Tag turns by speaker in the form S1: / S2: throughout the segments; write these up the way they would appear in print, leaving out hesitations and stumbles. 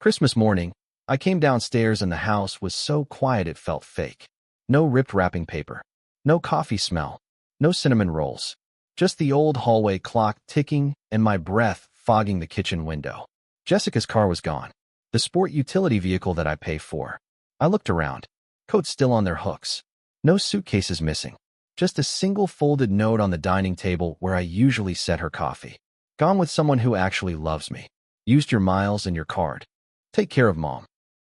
S1: Christmas morning, I came downstairs and the house was so quiet it felt fake. No ripped wrapping paper. No coffee smell. No cinnamon rolls. Just the old hallway clock ticking and my breath fogging the kitchen window. Jessica's car was gone. The sport utility vehicle that I pay for. I looked around. Coats still on their hooks. No suitcases missing. Just a single folded note on the dining table where I usually set her coffee. Gone with someone who actually loves me. Used your miles and your card. Take care of Mom.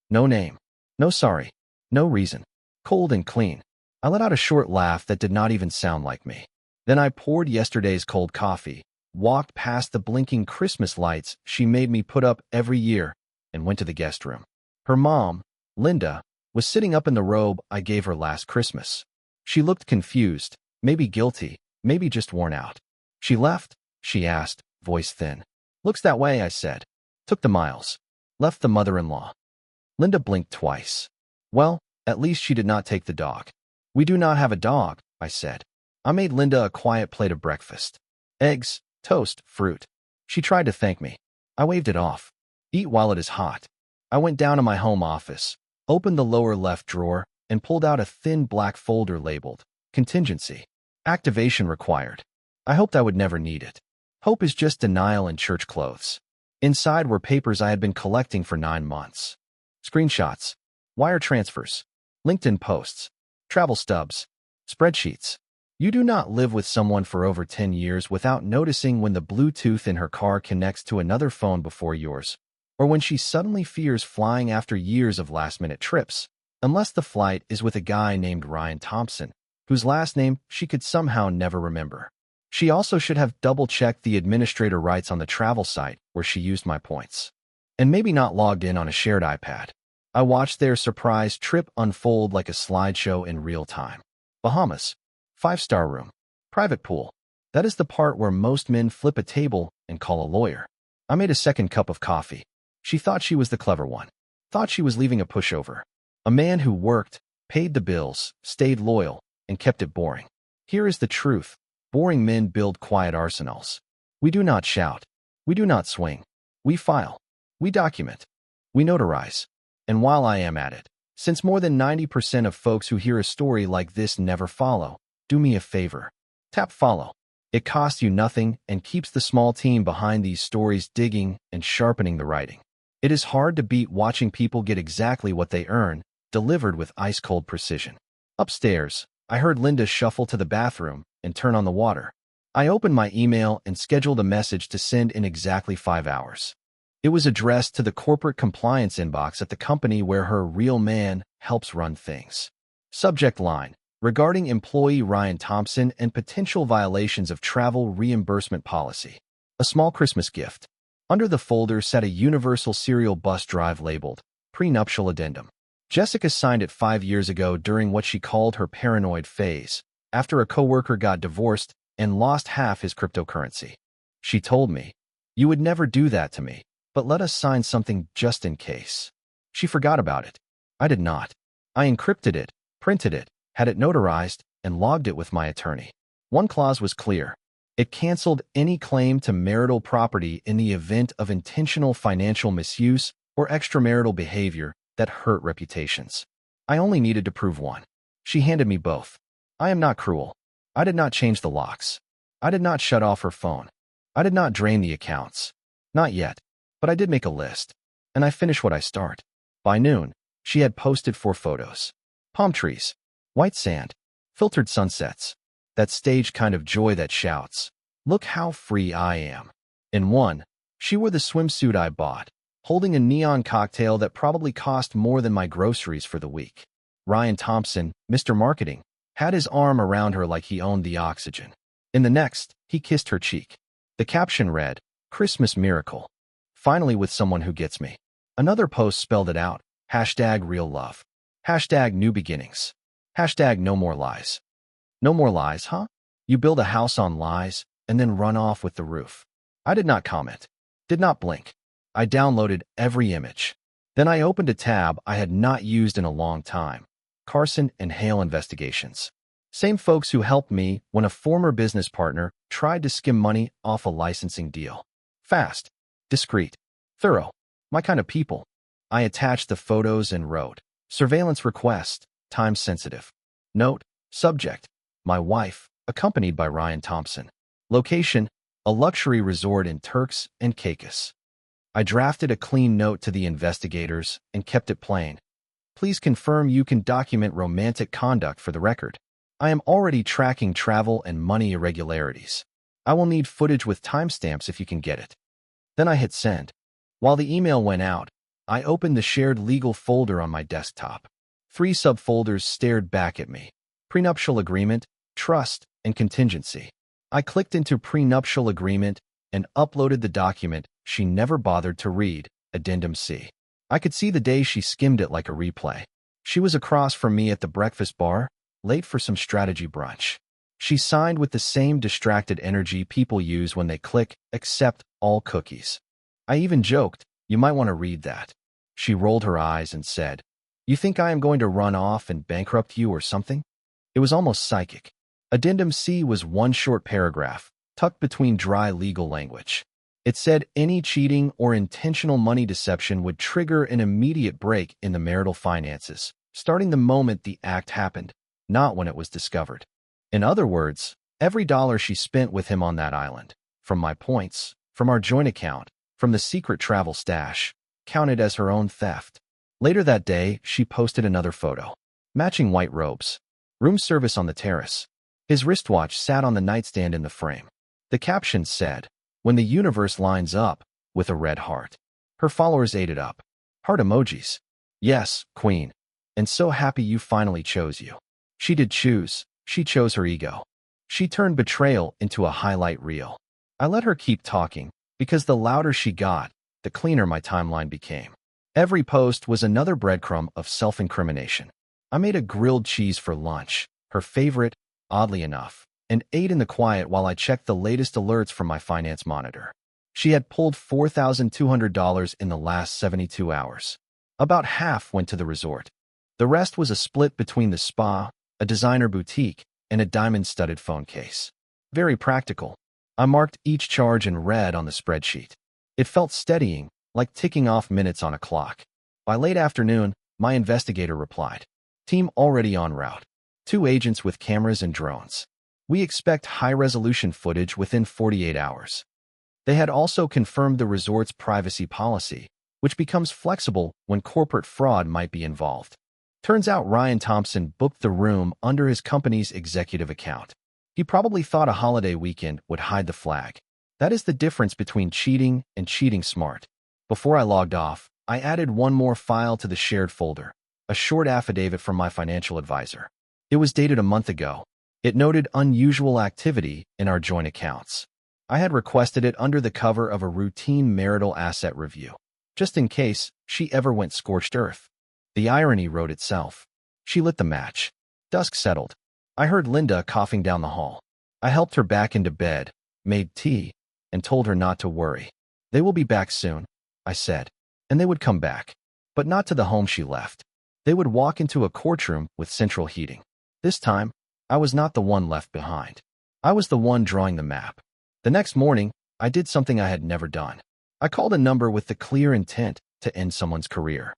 S1: No name. No sorry. No reason. Cold and clean. I let out a short laugh that did not even sound like me. Then I poured yesterday's cold coffee, walked past the blinking Christmas lights she made me put up every year, and went to the guest room. Her mom, Linda, was sitting up in the robe I gave her last Christmas. She looked confused, maybe guilty, maybe just worn out. She left? She asked, voice thin. Looks that way, I said. Took the miles. Left the mother-in-law. Linda blinked twice. Well, at least she did not take the dog. We do not have a dog, I said. I made Linda a quiet plate of breakfast. Eggs, toast, fruit. She tried to thank me. I waved it off. Eat while it is hot. I went down to my home office, opened the lower left drawer, and pulled out a thin black folder labeled Contingency. Activation required. I hoped I would never need it. Hope is just denial in church clothes. Inside were papers I had been collecting for 9 months. Screenshots, wire transfers, LinkedIn posts, travel stubs, spreadsheets. You do not live with someone for over 10 years without noticing when the Bluetooth in her car connects to another phone before yours, or when she suddenly fears flying after years of last-minute trips, unless the flight is with a guy named Ryan Thompson, whose last name she could somehow never remember. She also should have double-checked the administrator rights on the travel site where she used my points. And maybe not logged in on a shared iPad. I watched their surprise trip unfold like a slideshow in real time. Bahamas. 5-star room. Private pool. That is the part where most men flip a table and call a lawyer. I made a second cup of coffee. She thought she was the clever one. Thought she was leaving a pushover. A man who worked, paid the bills, stayed loyal, and kept it boring. Here is the truth. Boring men build quiet arsenals. We do not shout. We do not swing. We file. We document. We notarize. And while I am at it, since more than 90% of folks who hear a story like this never follow, do me a favor. Tap follow. It costs you nothing and keeps the small team behind these stories digging and sharpening the writing. It is hard to beat watching people get exactly what they earn, delivered with ice-cold precision. Upstairs, I heard Linda shuffle to the bathroom and turn on the water. I opened my email and scheduled a message to send in exactly 5 hours. It was addressed to the corporate compliance inbox at the company where her real man helps run things. Subject line: regarding employee Ryan Thompson and potential violations of travel reimbursement policy. A small Christmas gift. Under the folder sat a Universal Serial Bus Drive labeled Prenuptial Addendum. Jessica signed it 5 years ago during what she called her paranoid phase, after a coworker got divorced and lost half his cryptocurrency. She told me, "You would never do that to me, but let us sign something just in case." She forgot about it. I did not. I encrypted it, printed it, had it notarized, and logged it with my attorney. One clause was clear. It canceled any claim to marital property in the event of intentional financial misuse or extramarital behavior that hurt reputations. I only needed to prove one. She handed me both. I am not cruel. I did not change the locks. I did not shut off her phone. I did not drain the accounts. Not yet. But I did make a list, and I finish what I start. By noon, she had posted 4 photos. Palm trees, white sand, filtered sunsets, that stage kind of joy that shouts, "Look how free I am." In one, she wore the swimsuit I bought, holding a neon cocktail that probably cost more than my groceries for the week. Ryan Thompson, Mr. Marketing, had his arm around her like he owned the oxygen. In the next, he kissed her cheek. The caption read, "Christmas Miracle. Finally with someone who gets me." Another post spelled it out. #real love. #new beginnings. #no more lies. No more lies, huh? You build a house on lies and then run off with the roof. I did not comment. Did not blink. I downloaded every image. Then I opened a tab I had not used in a long time. Carson and Hale Investigations. Same folks who helped me when a former business partner tried to skim money off a licensing deal. Fast. Discreet. Thorough. My kind of people. I attached the photos and wrote, "Surveillance request, time sensitive." Note, subject, my wife, accompanied by Ryan Thompson. Location, a luxury resort in Turks and Caicos. I drafted a clean note to the investigators and kept it plain. Please confirm you can document romantic conduct for the record. I am already tracking travel and money irregularities. I will need footage with timestamps if you can get it. Then I hit send. While the email went out, I opened the shared legal folder on my desktop. 3 subfolders stared back at me: prenuptial agreement, trust, and contingency. I clicked into prenuptial agreement and uploaded the document she never bothered to read, Addendum C. I could see the day she skimmed it like a replay. She was across from me at the breakfast bar, late for some strategy brunch. She signed with the same distracted energy people use when they click accept all cookies. I even joked, "You might want to read that." She rolled her eyes and said, "You think I am going to run off and bankrupt you or something?" It was almost psychic. Addendum C was one short paragraph, tucked between dry legal language. It said any cheating or intentional money deception would trigger an immediate break in the marital finances, starting the moment the act happened, not when it was discovered. In other words, every dollar she spent with him on that island, from my points, from our joint account, from the secret travel stash, counted as her own theft. Later that day, she posted another photo. Matching white robes. Room service on the terrace. His wristwatch sat on the nightstand in the frame. The caption said, "When the universe lines up," with a red heart. Her followers ate it up. Heart emojis. "Yes, queen. And so happy you finally chose you." She did choose. She chose her ego. She turned betrayal into a highlight reel. I let her keep talking, because the louder she got, the cleaner my timeline became. Every post was another breadcrumb of self-incrimination. I made a grilled cheese for lunch, her favorite, oddly enough, and ate in the quiet while I checked the latest alerts from my finance monitor. She had pulled $4,200 in the last 72 hours. About half went to the resort. The rest was a split between the spa, a designer boutique, and a diamond-studded phone case. Very practical. I marked each charge in red on the spreadsheet. It felt steadying, like ticking off minutes on a clock. By late afternoon, my investigator replied, "Team already en route. 2 agents with cameras and drones. We expect high-resolution footage within 48 hours." They had also confirmed the resort's privacy policy, which becomes flexible when corporate fraud might be involved. Turns out Ryan Thompson booked the room under his company's executive account. He probably thought a holiday weekend would hide the flag. That is the difference between cheating and cheating smart. Before I logged off, I added one more file to the shared folder, a short affidavit from my financial advisor. It was dated a month ago. It noted unusual activity in our joint accounts. I had requested it under the cover of a routine marital asset review, just in case she ever went scorched earth. The irony wrote itself. She lit the match. Dusk settled. I heard Linda coughing down the hall. I helped her back into bed, made tea, and told her not to worry. "They will be back soon," I said. And they would come back. But not to the home she left. They would walk into a courtroom with central heating. This time, I was not the one left behind. I was the one drawing the map. The next morning, I did something I had never done. I called a number with the clear intent to end someone's career.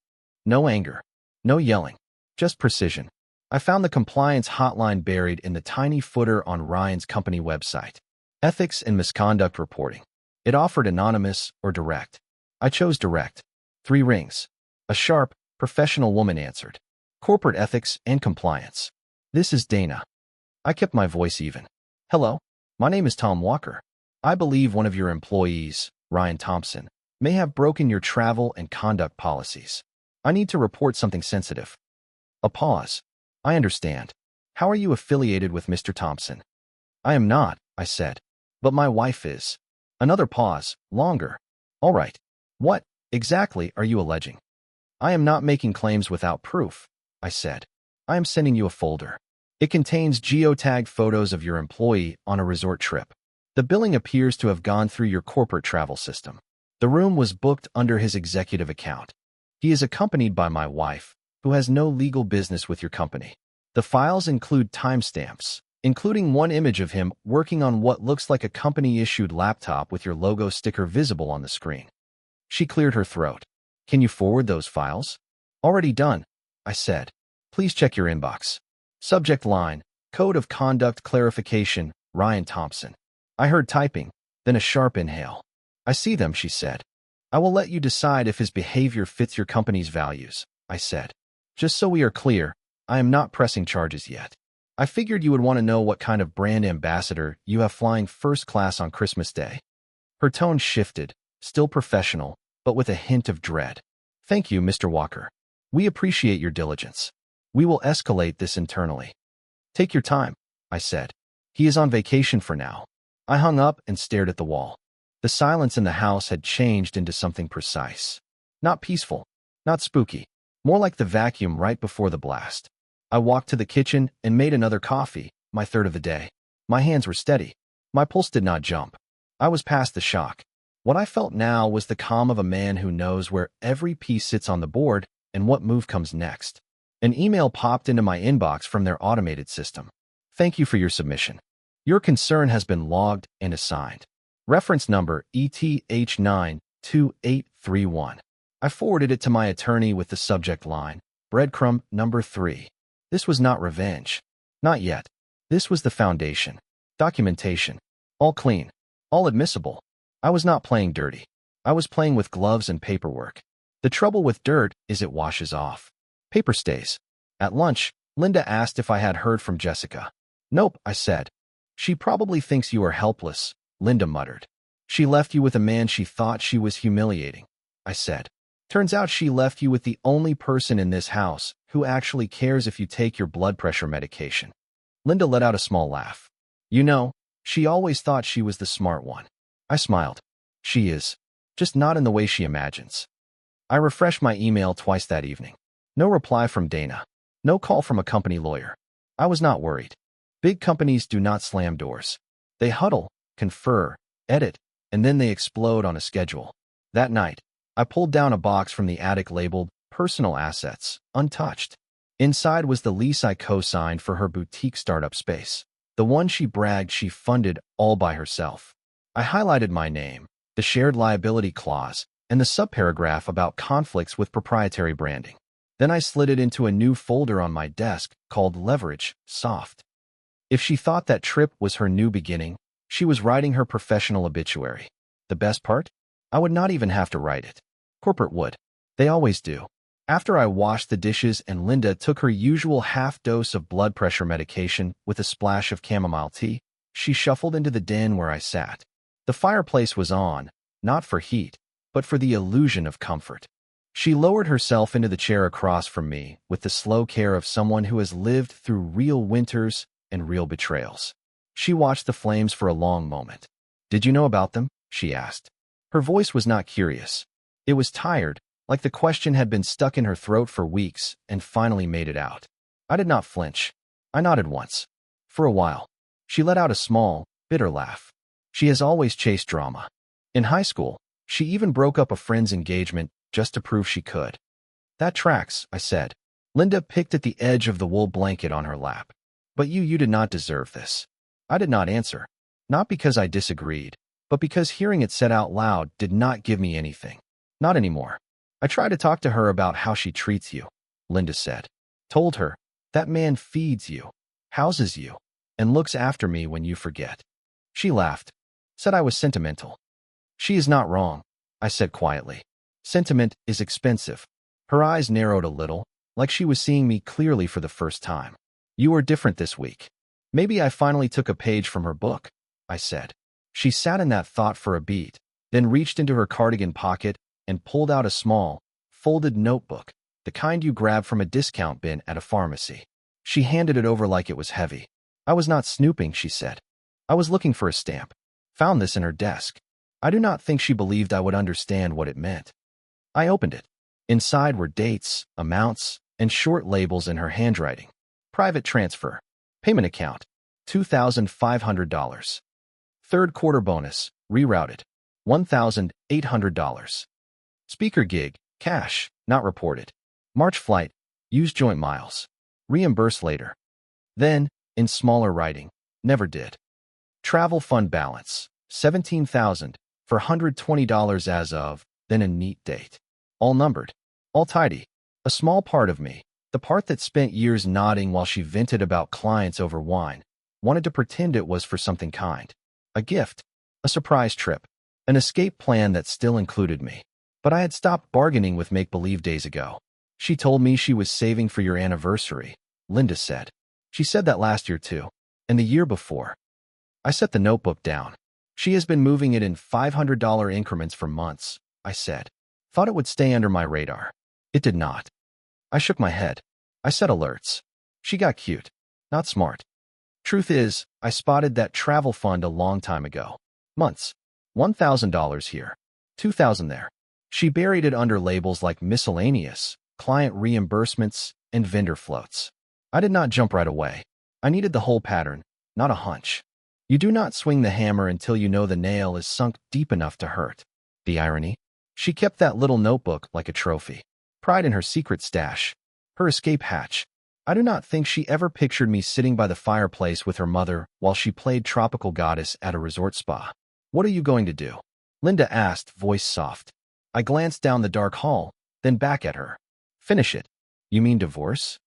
S1: No anger. No yelling. Just precision. I found the compliance hotline buried in the tiny footer on Ryan's company website. Ethics and misconduct reporting. It offered anonymous or direct. I chose direct. 3 rings. A sharp, professional woman answered. Corporate ethics and compliance. "This is Dana." I kept my voice even. "Hello. My name is Tom Walker. I believe one of your employees, Ryan Thompson, may have broken your travel and conduct policies. I need to report something sensitive." A pause. "I understand. How are you affiliated with Mr. Thompson?" "I am not," I said. "But my wife is." Another pause, longer. "All right. What, exactly, are you alleging?" "I am not making claims without proof," I said. "I am sending you a folder. It contains geotagged photos of your employee on a resort trip. The billing appears to have gone through your corporate travel system. The room was booked under his executive account. He is accompanied by my wife, who has no legal business with your company. The files include timestamps, including one image of him working on what looks like a company-issued laptop with your logo sticker visible on the screen." She cleared her throat. Can you forward those files? Already done, I said. Please check your inbox. Subject line, Code of Conduct Clarification, Ryan Thompson. I heard typing, then a sharp inhale. I see them, she said. I will let you decide if his behavior fits your company's values, I said. Just so we are clear, I am not pressing charges yet. I figured you would want to know what kind of brand ambassador you have flying first class on Christmas Day. Her tone shifted, still professional, but with a hint of dread. Thank you, Mr. Walker. We appreciate your diligence. We will escalate this internally. Take your time, I said. He is on vacation for now. I hung up and stared at the wall. The silence in the house had changed into something precise. Not peaceful, not spooky, more like the vacuum right before the blast. I walked to the kitchen and made another coffee, my third of the day. My hands were steady. My pulse did not jump. I was past the shock. What I felt now was the calm of a man who knows where every piece sits on the board and what move comes next. An email popped into my inbox from their automated system. Thank you for your submission. Your concern has been logged and assigned. Reference number ETH92831. I forwarded it to my attorney with the subject line, breadcrumb number 3. This was not revenge. Not yet. This was the foundation. Documentation. All clean. All admissible. I was not playing dirty. I was playing with gloves and paperwork. The trouble with dirt is it washes off. Paper stays. At lunch, Linda asked if I had heard from Jessica. Nope, I said. She probably thinks you are helpless, Linda muttered. She left you with a man she thought she was humiliating, I said. Turns out she left you with the only person in this house who actually cares if you take your blood pressure medication. Linda let out a small laugh. You know, she always thought she was the smart one. I smiled. She is. Just not in the way she imagines. I refreshed my email twice that evening. No reply from Dana. No call from a company lawyer. I was not worried. Big companies do not slam doors. They huddle, confer, edit, and then they explode on a schedule. That night, I pulled down a box from the attic labeled Personal Assets, Untouched. Inside was the lease I co-signed for her boutique startup space, the one she bragged she funded all by herself. I highlighted my name, the shared liability clause, and the subparagraph about conflicts with proprietary branding. Then I slid it into a new folder on my desk called Leverage, Soft. If she thought that trip was her new beginning, she was writing her professional obituary. The best part? I would not even have to write it. Corporate would. They always do. After I washed the dishes and Linda took her usual half dose of blood pressure medication with a splash of chamomile tea, she shuffled into the den where I sat. The fireplace was on, not for heat, but for the illusion of comfort. She lowered herself into the chair across from me with the slow care of someone who has lived through real winters and real betrayals. She watched the flames for a long moment. Did you know about them? She asked. Her voice was not curious. It was tired, like the question had been stuck in her throat for weeks and finally made it out. I did not flinch. I nodded once. For a while. She let out a small, bitter laugh. She has always chased drama. In high school, she even broke up a friend's engagement just to prove she could. That tracks, I said. Linda picked at the edge of the wool blanket on her lap. But you did not deserve this. I did not answer. Not because I disagreed, but because hearing it said out loud did not give me anything. Not anymore. I tried to talk to her about how she treats you, Linda said. Told her, that man feeds you, houses you, and looks after me when you forget. She laughed, said I was sentimental. She is not wrong, I said quietly. Sentiment is expensive. Her eyes narrowed a little, like she was seeing me clearly for the first time. You are different this week. Maybe I finally took a page from her book, I said. She sat in that thought for a beat, then reached into her cardigan pocket and pulled out a small, folded notebook, the kind you grab from a discount bin at a pharmacy. She handed it over like it was heavy. I was not snooping, she said. I was looking for a stamp. Found this in her desk. I do not think she believed I would understand what it meant. I opened it. Inside were dates, amounts, and short labels in her handwriting. Private transfer. Payment account. $2,500. Third quarter bonus. Rerouted. $1,800. Speaker gig. Cash. Not reported. March flight. Use joint miles. Reimburse later. Then, in smaller writing, never did. Travel fund balance. $17,000 for $120 as of, then a neat date. all numbered, all tidy. A small part of me, the part that spent years nodding while she vented about clients over wine, wanted to pretend it was for something kind. A gift, a surprise trip, an escape plan that still included me. But I had stopped bargaining with make-believe days ago. She told me she was saving for your anniversary, Linda said. She said that last year too, and the year before. I set the notebook down. She has been moving it in $500 increments for months, I said. Thought it would stay under my radar. It did not. I shook my head. I set alerts. She got cute, not smart. Truth is, I spotted that travel fund a long time ago. Months. $1,000 here. $2,000 there. She buried it under labels like miscellaneous, client reimbursements, and vendor floats. I did not jump right away. I needed the whole pattern, not a hunch. You do not swing the hammer until you know the nail is sunk deep enough to hurt. The irony? She kept that little notebook like a trophy. Pride in her secret stash. Her escape hatch. I do not think she ever pictured me sitting by the fireplace with her mother while she played tropical goddess at a resort spa. What are you going to do? Linda asked, voice soft. I glanced down the dark hall, then back at her. Finish it. You mean divorce?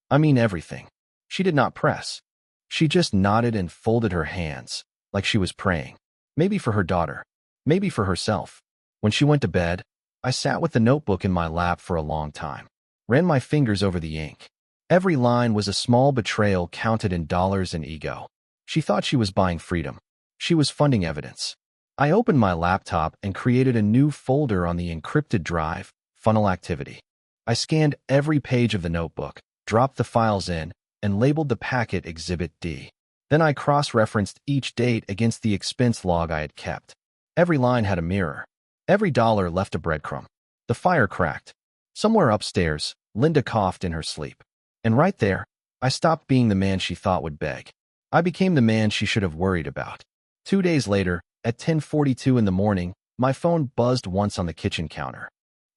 S1: I mean everything. She did not press. She just nodded and folded her hands, like she was praying. Maybe for her daughter. Maybe for herself. When she went to bed, I sat with the notebook in my lap for a long time. Ran my fingers over the ink. Every line was a small betrayal counted in dollars and ego. She thought she was buying freedom. She was funding evidence. I opened my laptop and created a new folder on the encrypted drive, Funnel Activity. I scanned every page of the notebook, dropped the files in, and labeled the packet Exhibit D. Then I cross-referenced each date against the expense log I had kept. Every line had a mirror. Every dollar left a breadcrumb. The fire cracked. Somewhere upstairs, Linda coughed in her sleep. And right there, I stopped being the man she thought would beg. I became the man she should have worried about. 2 days later, at 10:42 in the morning, my phone buzzed once on the kitchen counter.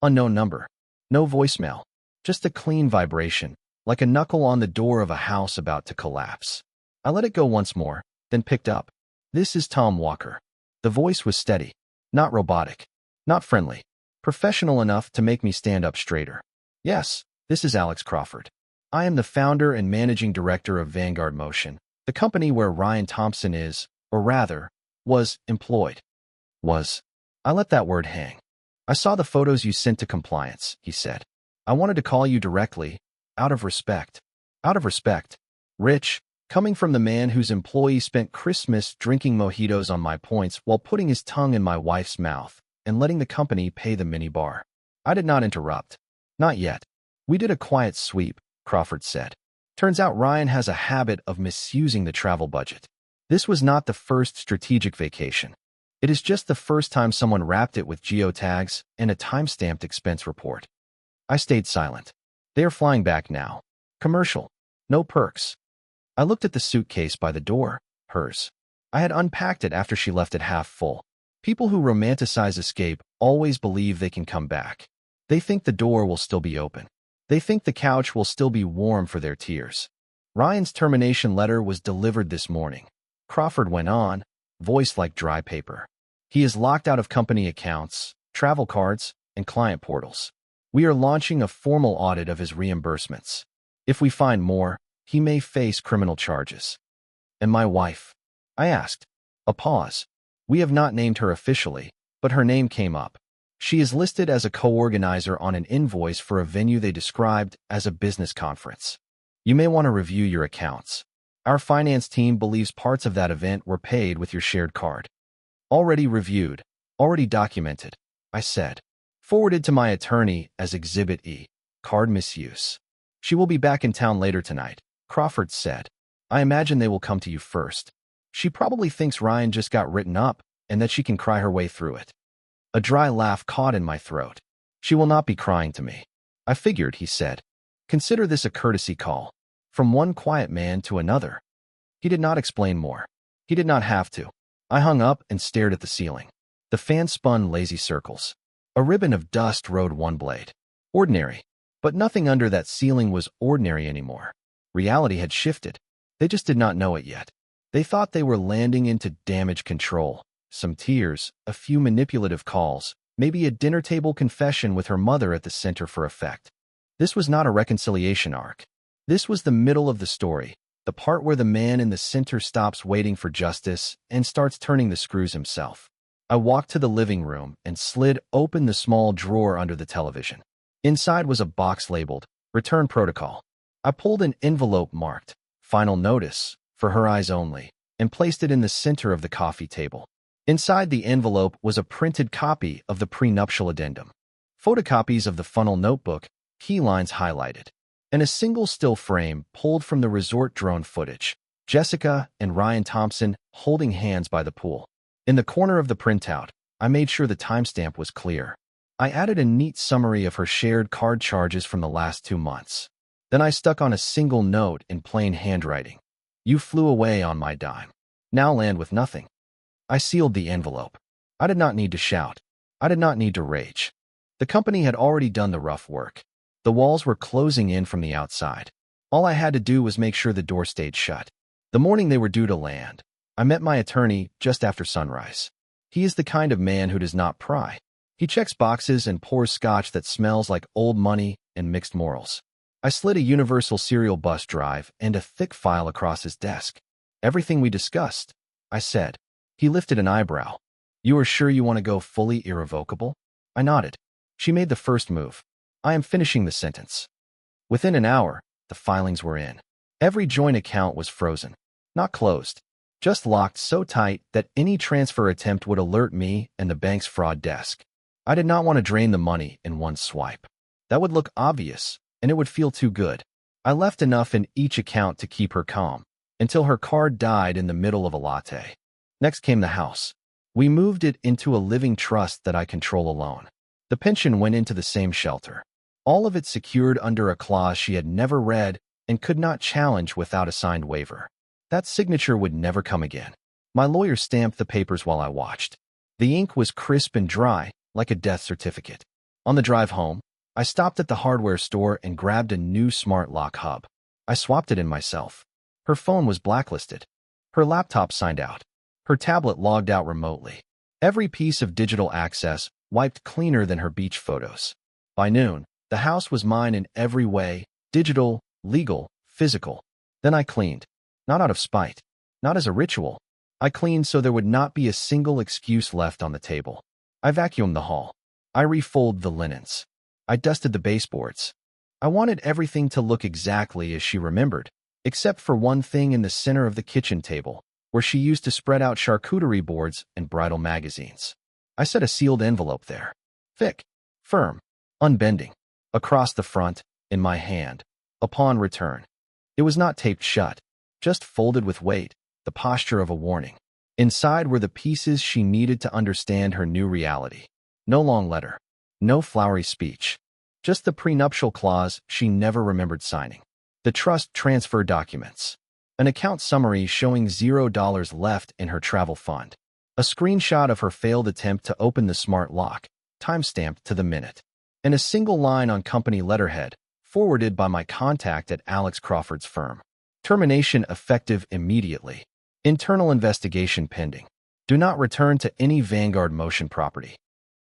S1: Unknown number. No voicemail. Just a clean vibration, like a knuckle on the door of a house about to collapse. I let it go once more, then picked up. This is Tom Walker. The voice was steady, not robotic, not friendly, professional enough to make me stand up straighter. Yes, this is Alex Crawford. I am the founder and managing director of Vanguard Motion, the company where Ryan Thompson is, or rather, was employed. Was. I let that word hang. I saw the photos you sent to compliance, he said. I wanted to call you directly, out of respect. Out of respect. Rich, coming from the man whose employee spent Christmas drinking mojitos on my points while putting his tongue in my wife's mouth and letting the company pay the minibar. I did not interrupt. Not yet. We did a quiet sweep, Crawford said. Turns out Ryan has a habit of misusing the travel budget. This was not the first strategic vacation. It is just the first time someone wrapped it with geotags and a time-stamped expense report. I stayed silent. They are flying back now. Commercial. No perks. I looked at the suitcase by the door, hers. I had unpacked it after she left it half full. People who romanticize escape always believe they can come back. They think the door will still be open. They think the couch will still be warm for their tears. Ryan's termination letter was delivered this morning. Crawford went on, voice like dry paper. He is locked out of company accounts, travel cards, and client portals. We are launching a formal audit of his reimbursements. If we find more, he may face criminal charges. And my wife? I asked. A pause. We have not named her officially, but her name came up. She is listed as a co-organizer on an invoice for a venue they described as a business conference. You may want to review your accounts. Our finance team believes parts of that event were paid with your shared card. Already reviewed, already documented, I said. Forwarded to my attorney as Exhibit E, card misuse. She will be back in town later tonight, Crawford said. I imagine they will come to you first. She probably thinks Ryan just got written up and that she can cry her way through it. A dry laugh caught in my throat. She will not be crying to me. I figured, he said. Consider this a courtesy call. From one quiet man to another. He did not explain more. He did not have to. I hung up and stared at the ceiling. The fan spun lazy circles. A ribbon of dust rode one blade. Ordinary. But nothing under that ceiling was ordinary anymore. Reality had shifted. They just did not know it yet. They thought they were landing into damage control. Some tears, a few manipulative calls, Maybe a dinner table confession with her mother at the center for effect. This was not a reconciliation arc. This was the middle of the story, the part where the man in the center stops waiting for justice and starts turning the screws himself. I walked to the living room and slid open the small drawer under the television. Inside was a box labeled, Return Protocol. I pulled an envelope marked, Final Notice, for her eyes only, and placed it in the center of the coffee table. Inside the envelope was a printed copy of the prenuptial addendum, photocopies of the funnel notebook, key lines highlighted, and a single still frame pulled from the resort drone footage, Jessica and Ryan Thompson holding hands by the pool. In the corner of the printout, I made sure the timestamp was clear. I added a neat summary of her shared card charges from the last 2 months. Then I stuck on a single note in plain handwriting. You flew away on my dime. Now land with nothing. I sealed the envelope. I did not need to shout. I did not need to rage. The company had already done the rough work. The walls were closing in from the outside. All I had to do was make sure the door stayed shut. The morning they were due to land, I met my attorney just after sunrise. He is the kind of man who does not pry. He checks boxes and pours scotch that smells like old money and mixed morals. I slid a Universal Serial Bus drive and a thick file across his desk. Everything we discussed, I said. He lifted an eyebrow. You are sure you want to go fully irrevocable? I nodded. She made the first move. I am finishing the sentence. Within an hour, the filings were in. Every joint account was frozen. Not closed. Just locked so tight that any transfer attempt would alert me and the bank's fraud desk. I did not want to drain the money in one swipe. That would look obvious, and it would feel too good. I left enough in each account to keep her calm, until her card died in the middle of a latte. Next came the house. We moved it into a living trust that I control alone. The pension went into the same shelter. All of it secured under a clause she had never read and could not challenge without a signed waiver. That signature would never come again. My lawyer stamped the papers while I watched. The ink was crisp and dry, like a death certificate. On the drive home, I stopped at the hardware store and grabbed a new smart lock hub. I swapped it in myself. Her phone was blacklisted. Her laptop signed out. Her tablet logged out remotely. Every piece of digital access wiped cleaner than her beach photos. By noon, the house was mine in every way, digital, legal, physical. Then I cleaned. Not out of spite. Not as a ritual. I cleaned so there would not be a single excuse left on the table. I vacuumed the hall. I refolded the linens. I dusted the baseboards. I wanted everything to look exactly as she remembered, except for one thing in the center of the kitchen table, where she used to spread out charcuterie boards and bridal magazines. I set a sealed envelope there. Thick, firm, unbending. Across the front, in my hand, upon return. It was not taped shut. Just folded with weight, the posture of a warning. Inside were the pieces she needed to understand her new reality. No long letter. No flowery speech. Just the prenuptial clause she never remembered signing. The trust transfer documents. An account summary showing $0 left in her travel fund. A screenshot of her failed attempt to open the smart lock, timestamped to the minute. And a single line on company letterhead, forwarded by my contact at Alex Crawford's firm. Termination effective immediately. Internal investigation pending. Do not return to any Vanguard Motion property.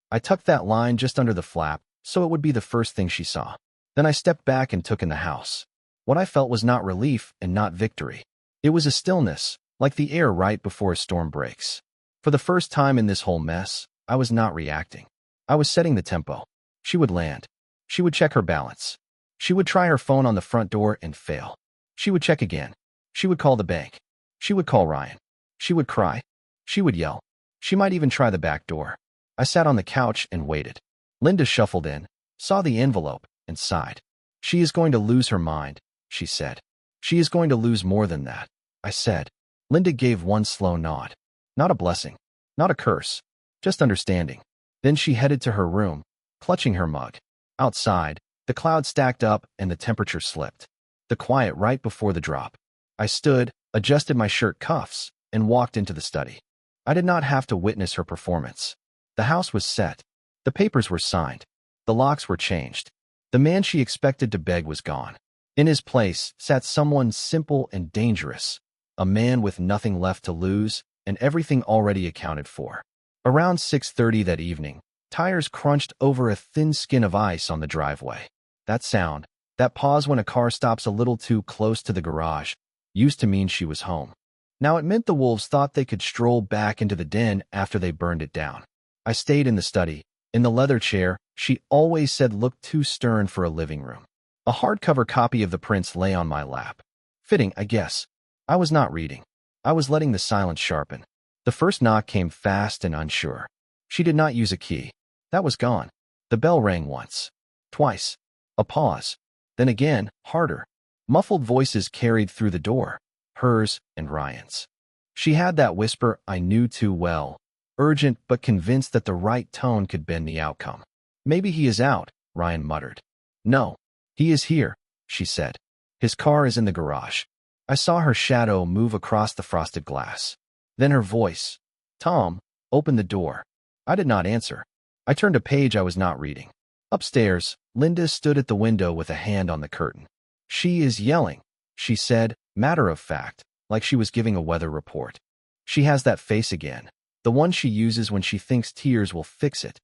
S1: I tucked that line just under the flap, so it would be the first thing she saw. Then I stepped back and took in the house. What I felt was not relief and not victory. It was a stillness, like the air right before a storm breaks. For the first time in this whole mess, I was not reacting. I was setting the tempo. She would land. She would check her balance. She would try her phone on the front door and fail. She would check again. She would call the bank. She would call Ryan. She would cry. She would yell. She might even try the back door. I sat on the couch and waited. Linda shuffled in, saw the envelope, and sighed. She is going to lose her mind, she said. She is going to lose more than that, I said. Linda gave one slow nod. Not a blessing. Not a curse. Just understanding. Then she headed to her room, clutching her mug. Outside, the clouds stacked up and the temperature slipped. The quiet right before the drop. I stood, adjusted my shirt cuffs, and walked into the study. I did not have to witness her performance. The house was set. The papers were signed. The locks were changed. The man she expected to beg was gone. In his place sat someone simple and dangerous, a man with nothing left to lose and everything already accounted for. Around 6:30 that evening, Tires crunched over a thin skin of ice on the driveway. That sound, that pause when a car stops a little too close to the garage, used to mean she was home. Now it meant the wolves thought they could stroll back into the den after they burned it down. I stayed in the study, in the leather chair she always said looked too stern for a living room. A hardcover copy of The Prince lay on my lap. Fitting, I guess. I was not reading. I was letting the silence sharpen. The first knock came fast and unsure. She did not use a key. That was gone. The bell rang once. Twice. A pause. Then again, harder. Muffled voices carried through the door. Hers and Ryan's. She had that whisper I knew too well. Urgent but convinced that the right tone could bend the outcome. Maybe he is out, Ryan muttered. No. He is here, she said. His car is in the garage. I saw her shadow move across the frosted glass. Then her voice. Tom, open the door. I did not answer. I turned a page I was not reading. Upstairs, Linda stood at the window with a hand on the curtain. She is yelling, she said, matter of fact, like she was giving a weather report. She has that face again, the one she uses when she thinks tears will fix it.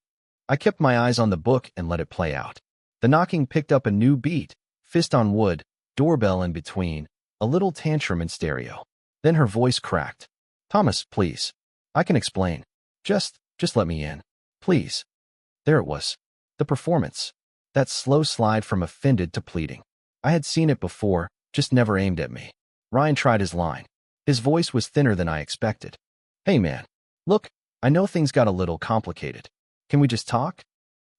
S1: I kept my eyes on the book and let it play out. The knocking picked up a new beat, fist on wood, doorbell in between, a little tantrum in stereo. Then her voice cracked. Thomas, please. I can explain. Just let me in. Please. There it was. The performance. That slow slide from offended to pleading. I had seen it before, just never aimed at me. Ryan tried his line. His voice was thinner than I expected. Hey man. Look, I know things got a little complicated. Can we just talk?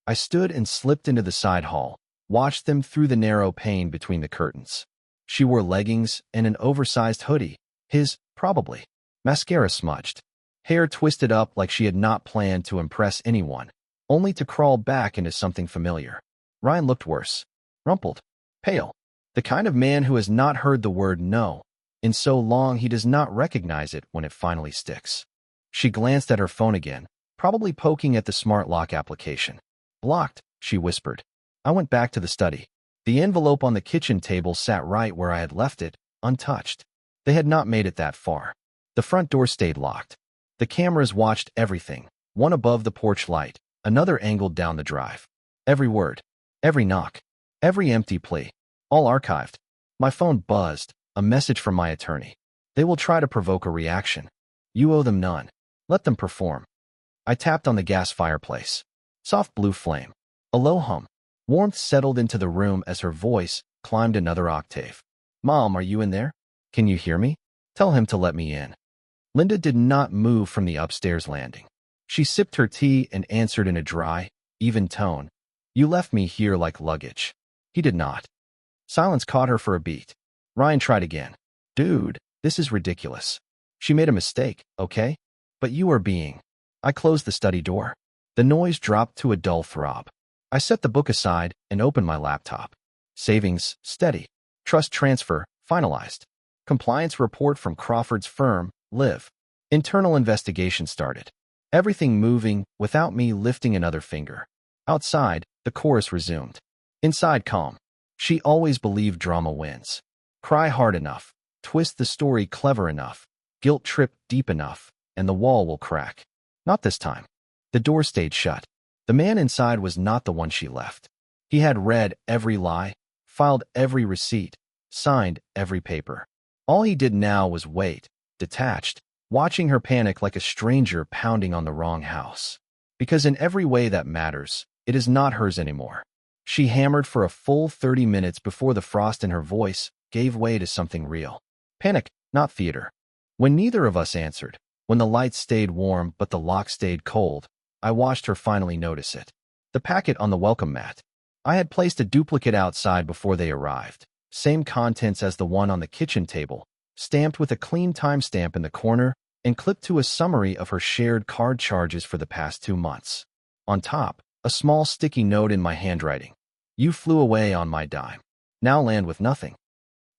S1: I stood and slipped into the side hall, watched them through the narrow pane between the curtains. She wore leggings and an oversized hoodie, his, probably. Mascara smudged. Hair twisted up like she had not planned to impress anyone, only to crawl back into something familiar. Ryan looked worse. Rumpled. Pale. The kind of man who has not heard the word no in so long he does not recognize it when it finally sticks. She glanced at her phone again, probably poking at the smart lock application. Blocked, she whispered. I went back to the study. The envelope on the kitchen table sat right where I had left it, untouched. They had not made it that far. The front door stayed locked. The cameras watched everything, one above the porch light, another angled down the drive. Every word, every knock, every empty plea, all archived. My phone buzzed, a message from my attorney. They will try to provoke a reaction. You owe them none. Let them perform. I tapped on the gas fireplace. Soft blue flame. A low hum. Warmth settled into the room as her voice climbed another octave. Mom, are you in there? Can you hear me? Tell him to let me in. Linda did not move from the upstairs landing. She sipped her tea and answered in a dry, even tone. You left me here like luggage. He did not. Silence caught her for a beat. Ryan tried again. Dude, this is ridiculous. She made a mistake, okay? But you are being. I closed the study door. The noise dropped to a dull throb. I set the book aside and opened my laptop. Savings, steady. Trust transfer, finalized. Compliance report from Crawford's firm, Liv. Internal investigation started. Everything moving without me lifting another finger. Outside, the chorus resumed. Inside, calm. She always believed drama wins. Cry hard enough. Twist the story clever enough. Guilt trip deep enough, and the wall will crack. Not this time. The door stayed shut. The man inside was not the one she left. He had read every lie, filed every receipt, signed every paper. All he did now was wait, detached, watching her panic like a stranger pounding on the wrong house. Because in every way that matters, it is not hers anymore. She hammered for a full 30 minutes before the frost in her voice gave way to something real. Panic, not theater. When neither of us answered, when the lights stayed warm but the lock stayed cold, I watched her finally notice it. The packet on the welcome mat. I had placed a duplicate outside before they arrived. Same contents as the one on the kitchen table, stamped with a clean timestamp in the corner and clipped to a summary of her shared card charges for the past 2 months. On top, a small sticky note in my handwriting. You flew away on my dime. Now land with nothing.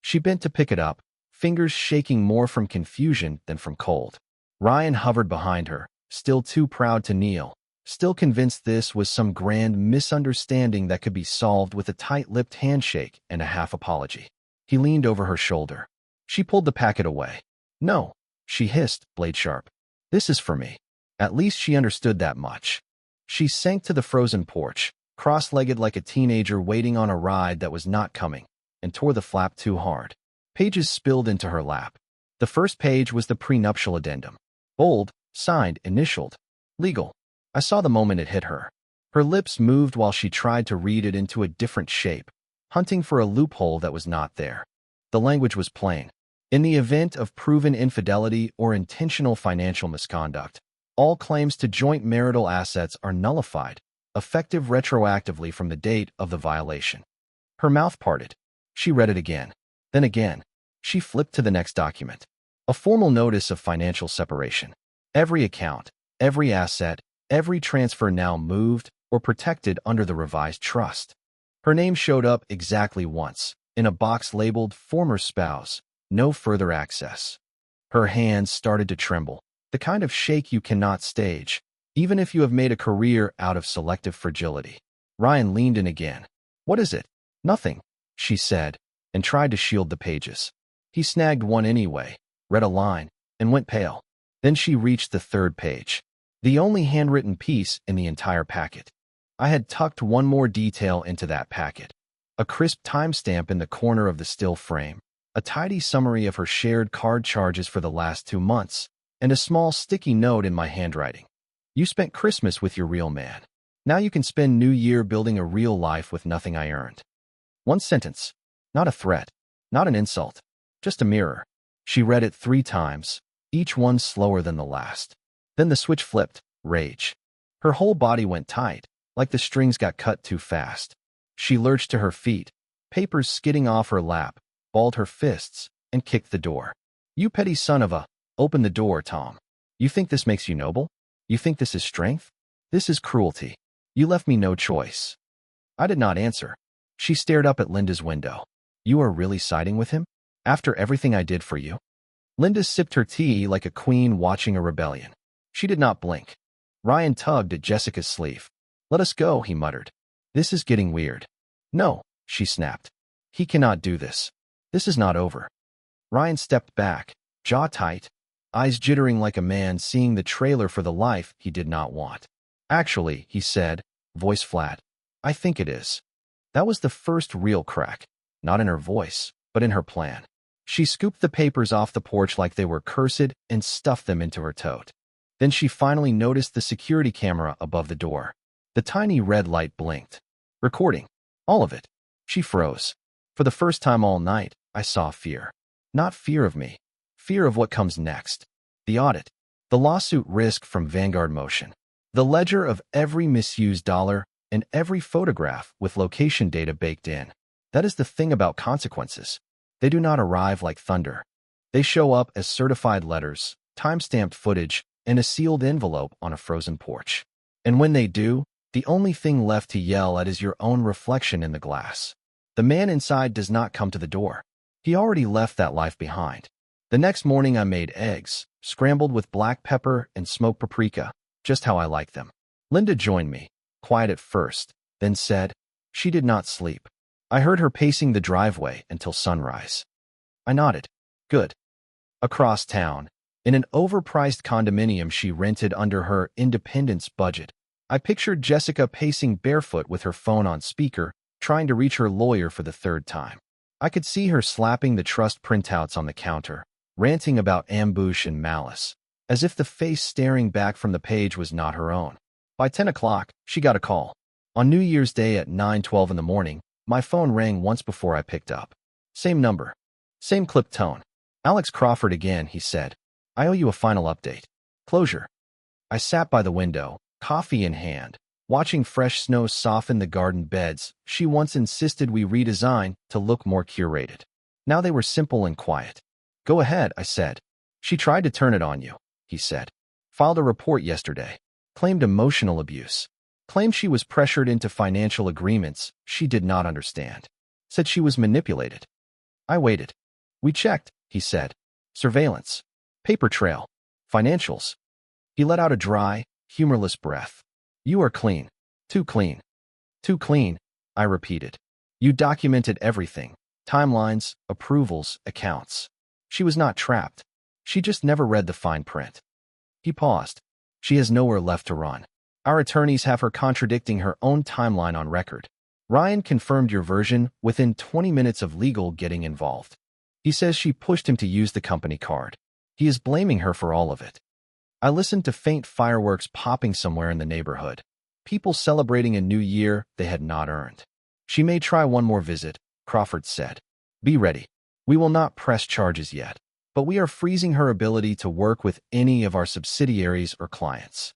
S1: She bent to pick it up, fingers shaking more from confusion than from cold. Ryan hovered behind her, still too proud to kneel, still convinced this was some grand misunderstanding that could be solved with a tight-lipped handshake and a half apology. He leaned over her shoulder. She pulled the packet away. No, she hissed, blade sharp. This is for me. At least she understood that much. She sank to the frozen porch, cross-legged like a teenager waiting on a ride that was not coming, and tore the flap too hard. Pages spilled into her lap. The first page was the prenuptial addendum. Bold, signed, initialed. Legal. I saw the moment it hit her. Her lips moved while she tried to read it into a different shape, hunting for a loophole that was not there. The language was plain. In the event of proven infidelity or intentional financial misconduct, all claims to joint marital assets are nullified, effective retroactively from the date of the violation. Her mouth parted. She read it again. Then again. She flipped to the next document. A formal notice of financial separation. Every account, every asset, every transfer now moved or protected under the revised trust. Her name showed up exactly once, in a box labeled Former Spouse, No Further Access. Her hands started to tremble, the kind of shake you cannot stage, even if you have made a career out of selective fragility. Ryan leaned in again. What is it? Nothing, she said, and tried to shield the pages. He snagged one anyway, read a line, and went pale. Then she reached the third page, the only handwritten piece in the entire packet. I had tucked one more detail into that packet. A crisp timestamp in the corner of the still frame, a tidy summary of her shared card charges for the last 2 months, and a small sticky note in my handwriting. You spent Christmas with your real man. Now you can spend New Year building a real life with nothing I earned. One sentence. Not a threat. Not an insult. Just a mirror. She read it 3 times, each one slower than the last. Then the switch flipped. Rage. Her whole body went tight, like the strings got cut too fast. She lurched to her feet, papers skidding off her lap, balled her fists, and kicked the door. You petty son of a... Open the door, Tom. You think this makes you noble? You think this is strength? This is cruelty. You left me no choice. I did not answer. She stared up at Linda's window. You are really siding with him? After everything I did for you? Linda sipped her tea like a queen watching a rebellion. She did not blink. Ryan tugged at Jessica's sleeve. Let us go, he muttered. This is getting weird. No, she snapped. He cannot do this. This is not over. Ryan stepped back, jaw tight, eyes jittering like a man seeing the trailer for the life he did not want. Actually, he said, voice flat, I think it is. That was the first real crack, not in her voice, but in her plan. She scooped the papers off the porch like they were cursed and stuffed them into her tote. Then she finally noticed the security camera above the door. The tiny red light blinked. Recording. All of it. She froze. For the first time all night, I saw fear. Not fear of me. Fear of what comes next. The audit. The lawsuit risk from Vanguard Motion. The ledger of every misused dollar and every photograph with location data baked in. That is the thing about consequences. They do not arrive like thunder. They show up as certified letters, time-stamped footage, and a sealed envelope on a frozen porch. And when they do, the only thing left to yell at is your own reflection in the glass. The man inside does not come to the door. He already left that life behind. The next morning I made eggs, scrambled with black pepper and smoked paprika, just how I like them. Linda joined me, quiet at first, then said, she did not sleep. I heard her pacing the driveway until sunrise. I nodded. Good. Across town, in an overpriced condominium she rented under her independence budget, I pictured Jessica pacing barefoot with her phone on speaker, trying to reach her lawyer for the 3rd time. I could see her slapping the trust printouts on the counter, ranting about ambush and malice, as if the face staring back from the page was not her own. By 10 o'clock, she got a call. On New Year's Day at 9:12 in the morning, my phone rang once before I picked up. Same number. Same clipped tone. Alex Crawford again, he said. I owe you a final update. Closure. I sat by the window, coffee in hand, watching fresh snow soften the garden beds she once insisted we redesign to look more curated. Now they were simple and quiet. Go ahead, I said. She tried to turn it on you, he said. Filed a report yesterday. Claimed emotional abuse. Claimed she was pressured into financial agreements she did not understand. Said she was manipulated. I waited. We checked, he said. Surveillance. Paper trail. Financials. He let out a dry, humorless breath. You are clean. Too clean. Too clean, I repeated. You documented everything. Timelines, approvals, accounts. She was not trapped. She just never read the fine print. He paused. She has nowhere left to run. Our attorneys have her contradicting her own timeline on record. Ryan confirmed your version within 20 minutes of legal getting involved. He says she pushed him to use the company card. He is blaming her for all of it. I listened to faint fireworks popping somewhere in the neighborhood. People celebrating a new year they had not earned. She may try one more visit, Crawford said. Be ready. We will not press charges yet, but we are freezing her ability to work with any of our subsidiaries or clients.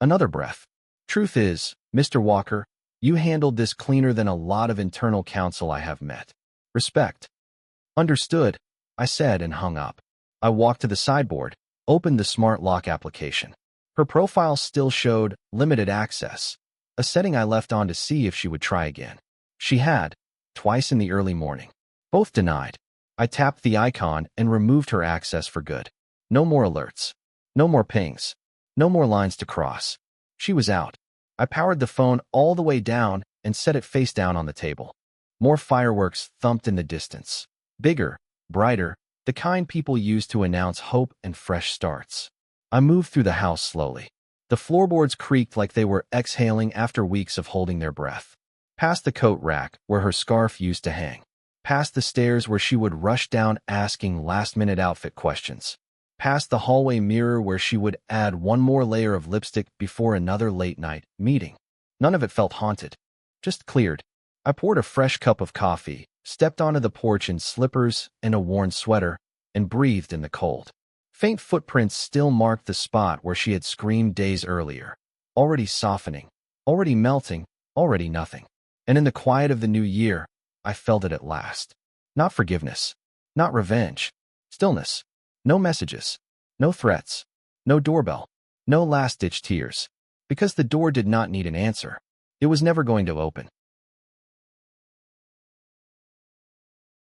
S1: Another breath. Truth is, Mr. Walker, you handled this cleaner than a lot of internal counsel I have met. Respect. Understood, I said and hung up. I walked to the sideboard, opened the smart lock application. Her profile still showed limited access, a setting I left on to see if she would try again. She had, twice in the early morning. Both denied. I tapped the icon and removed her access for good. No more alerts. No more pings. No more lines to cross. She was out. I powered the phone all the way down and set it face down on the table. More fireworks thumped in the distance. Bigger, brighter, the kind people use to announce hope and fresh starts. I moved through the house slowly. The floorboards creaked like they were exhaling after weeks of holding their breath. Past the coat rack where her scarf used to hang. Past the stairs where she would rush down asking last-minute outfit questions. Past the hallway mirror where she would add one more layer of lipstick before another late-night meeting. None of it felt haunted, just cleared. I poured a fresh cup of coffee, stepped onto the porch in slippers and a worn sweater, and breathed in the cold. Faint footprints still marked the spot where she had screamed days earlier. Already softening, already melting, already nothing. And in the quiet of the new year, I felt it at last. Not forgiveness, not revenge, stillness. No messages, no threats, no doorbell, no last-ditch tears. Because the door did not need an answer. It was never going to open.